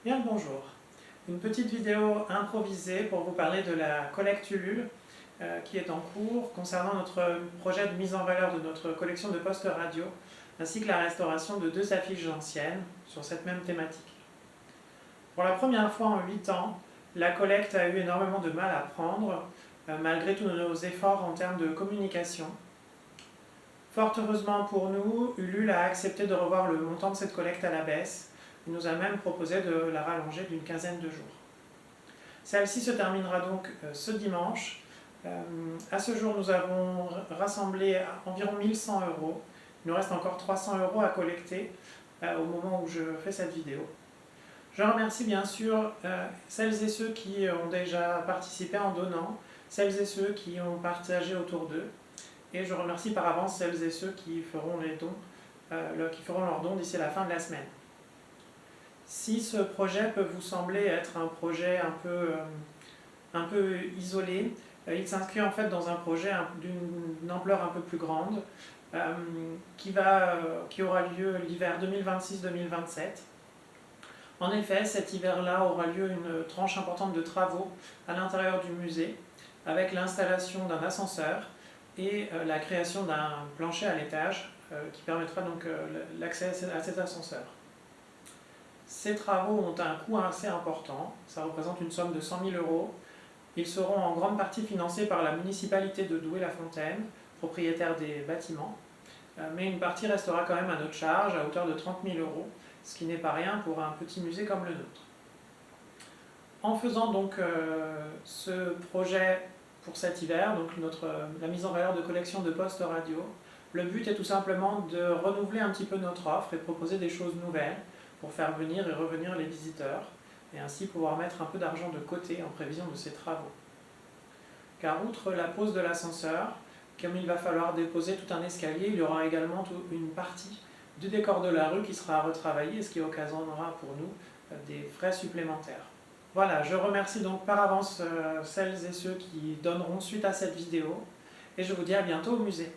Bien le bonjour. Une petite vidéo improvisée pour vous parler de la collecte Ulule qui est en cours concernant notre projet de mise en valeur de notre collection de postes radio ainsi que la restauration de 2 affiches anciennes sur cette même thématique. Pour la première fois en 8 ans, la collecte a eu énormément de mal à prendre malgré tous nos efforts en termes de communication. Fort heureusement pour nous, Ulule a accepté de revoir le montant de cette collecte à la baisse. Il nous a même proposé de la rallonger d'une quinzaine de jours. Celle-ci se terminera donc ce dimanche. À ce jour, nous avons rassemblé environ 1100 €. Il nous reste encore 300 € à collecter au moment où je fais cette vidéo. Je remercie bien sûr celles et ceux qui ont déjà participé en donnant, celles et ceux qui ont partagé autour d'eux, et je remercie par avance celles et ceux qui feront leurs dons d'ici la fin de la semaine. Si ce projet peut vous sembler être un projet un peu isolé, il s'inscrit en fait dans un projet d'une ampleur un peu plus grande qui aura lieu l'hiver 2026-2027. En effet, cet hiver-là aura lieu une tranche importante de travaux à l'intérieur du musée avec l'installation d'un ascenseur et la création d'un plancher à l'étage qui permettra donc l'accès à cet ascenseur. Ces travaux ont un coût assez important, ça représente une somme de 100 000 €. Ils seront en grande partie financés par la municipalité de Douai-la-Fontaine, propriétaire des bâtiments, mais une partie restera quand même à notre charge à hauteur de 30 000 €, ce qui n'est pas rien pour un petit musée comme le nôtre. En faisant donc ce projet pour cet hiver, donc la mise en valeur de collection de postes radio, le but est tout simplement de renouveler un petit peu notre offre et de proposer des choses nouvelles pour faire venir et revenir les visiteurs et ainsi pouvoir mettre un peu d'argent de côté en prévision de ces travaux. Car outre la pose de l'ascenseur, comme il va falloir déposer tout un escalier, il y aura également une partie du décor de la rue qui sera retravaillée, ce qui occasionnera pour nous des frais supplémentaires. Voilà, je remercie donc par avance celles et ceux qui donneront suite à cette vidéo et je vous dis à bientôt au musée.